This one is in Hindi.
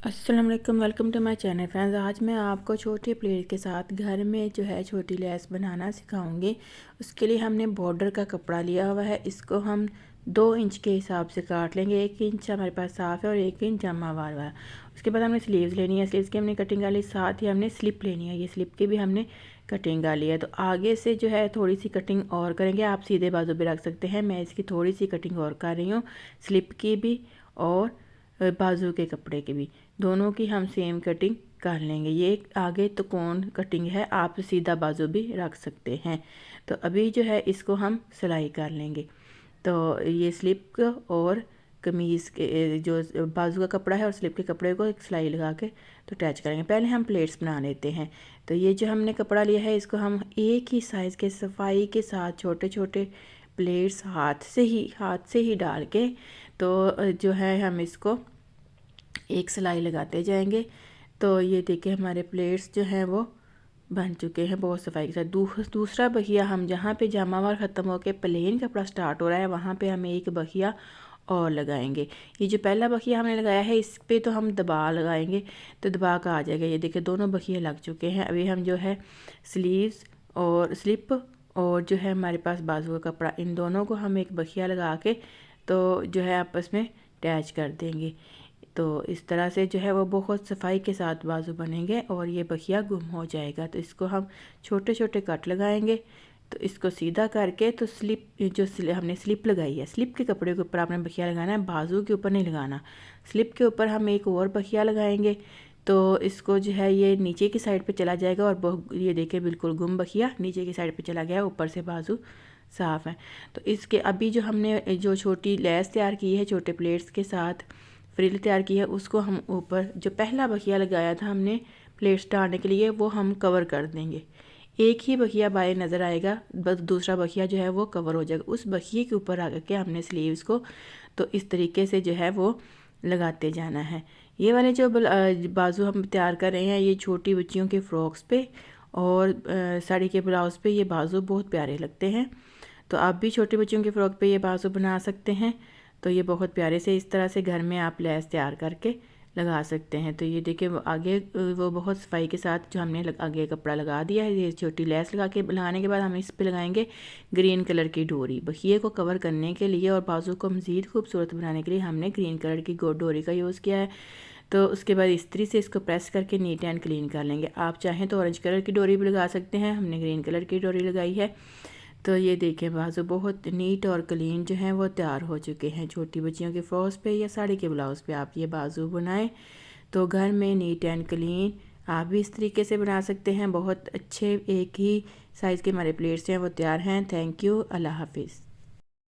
अस्सलाम वालेकुम, welcome to my channel friends. आज मैं आपको छोटे प्लेट के साथ घर में जो है छोटी लेस बनाना सिखाऊंगी। उसके लिए हमने बॉर्डर का कपड़ा लिया हुआ है। इसको हम 2 इंच के हिसाब से काट लेंगे। 1 इंच हमारे पास साफ़ है और 1 इंच जमा हुआ है। उसके बाद हमने स्लीव्स लेनी है। स्लीव्स की हमने कटिंग कर ली, साथ ही हमने स्लिप लेनी है। ये स्लिप की भी हमने कटिंग कर ली है। तो आगे से जो है थोड़ी सी कटिंग और करेंगे। आप सीधे बाजू भी रख सकते हैं। मैं इसकी थोड़ी सी कटिंग और कर रही हूँ, स्लिप की भी और बाजू के कपड़े की भी। दोनों की हम सेम कटिंग कर लेंगे। ये आगे तो कौन कटिंग है, आप सीधा बाजू भी रख सकते हैं। तो अभी जो है इसको हम सिलाई कर लेंगे। तो ये स्लिप और कमीज़ के जो बाजू का कपड़ा है और स्लिप के कपड़े को एक सिलाई लगा के तो अटैच करेंगे। पहले हम प्लेट्स बना लेते हैं। तो ये जो हमने कपड़ा लिया है इसको हम एक ही साइज़ के सफाई के साथ छोटे छोटे प्लेट्स हाथ से ही डाल के तो जो है हम इसको एक सिलाई लगाते जाएंगे। तो ये देखिए हमारे प्लेट्स जो हैं वो बन चुके हैं बहुत सफाई के साथ। दूसरा बखिया हम जहाँ पे जामावार ख़त्म होकर प्लेन कपड़ा स्टार्ट हो रहा है वहाँ पे हम एक बखिया और लगाएंगे। ये जो पहला बखिया हमने लगाया है इस पे तो हम दबा लगाएंगे तो दबा का आ जाएगा। ये देखिए दोनों बखिए लग चुके हैं। अभी हम जो है स्लीव्स और स्लिप और जो है हमारे पास बाजू का कपड़ा, इन दोनों को हम एक बखिया लगा के तो जो है आपस में अटैच कर देंगे। तो इस तरह से जो है वो बहुत सफाई के साथ बाजू बनेंगे और ये बखिया गुम हो जाएगा। तो इसको हम छोटे छोटे कट लगाएंगे। तो इसको सीधा करके तो हमने स्लिप लगाई है, स्लिप के कपड़े के ऊपर आपने बखिया लगाना है, बाजू के ऊपर नहीं लगाना। स्लिप के ऊपर हम एक और बखिया लगाएंगे तो इसको जो है ये नीचे की साइड पे चला जाएगा और ये देखिए बिल्कुल गुम बखिया नीचे की साइड पे चला गया, ऊपर से बाजू साफ़ है। तो इसके अभी जो हमने जो छोटी लेस तैयार की है छोटे प्लेट्स के साथ फ्रिल तैयार की है उसको हम ऊपर जो पहला बखिया लगाया था हमने प्लेट्स डालने के लिए वो हम कवर कर देंगे। एक ही बखिया बाएं नज़र आएगा, बस दूसरा बखिया जो है वो कवर हो जाएगा। उस बखिए के ऊपर आकर के हमने स्लीव्स को तो इस तरीके से जो है वो लगाते जाना है। ये वाले जो बाजू हम तैयार कर रहे हैं ये छोटी बच्चियों के फ्रॉक्स पे और साड़ी के ब्लाउज़ पे ये बाजू बहुत प्यारे लगते हैं। तो आप भी छोटे बच्चियों के फ़्रॉक पे ये बाजू बना सकते हैं। तो ये बहुत प्यारे से इस तरह से घर में आप लेस तैयार करके लगा सकते हैं। तो ये देखिए वो आगे वो बहुत सफाई के साथ जो हमने आगे कपड़ा लगा दिया है। ये छोटी लेस लगा के लगाने के बाद हम इस पे लगाएंगे ग्रीन कलर की डोरी। बखिए को कवर करने के लिए और बाजू को मज़ीद खूबसूरत बनाने के लिए हमने ग्रीन कलर की डोरी का यूज़ किया है। तो उसके बाद इस्त्री से इसको प्रेस करके नीट एंड क्लीन कर लेंगे। आप चाहें तो ऑरेंज कलर की डोरी भी लगा सकते हैं, हमने ग्रीन कलर की डोरी लगाई है। तो ये देखें बाजू बहुत नीट और क्लीन जो हैं वो तैयार हो चुके हैं। छोटी बच्चियों के फ्रॉक्स पे या साड़ी के ब्लाउज़ पे आप ये बाजू बनाएं तो घर में नीट एंड क्लीन आप भी इस तरीके से बना सकते हैं। बहुत अच्छे एक ही साइज़ के हमारे प्लेट्स हैं वो तैयार हैं। थैंक यू, अल्लाह हाफिज़।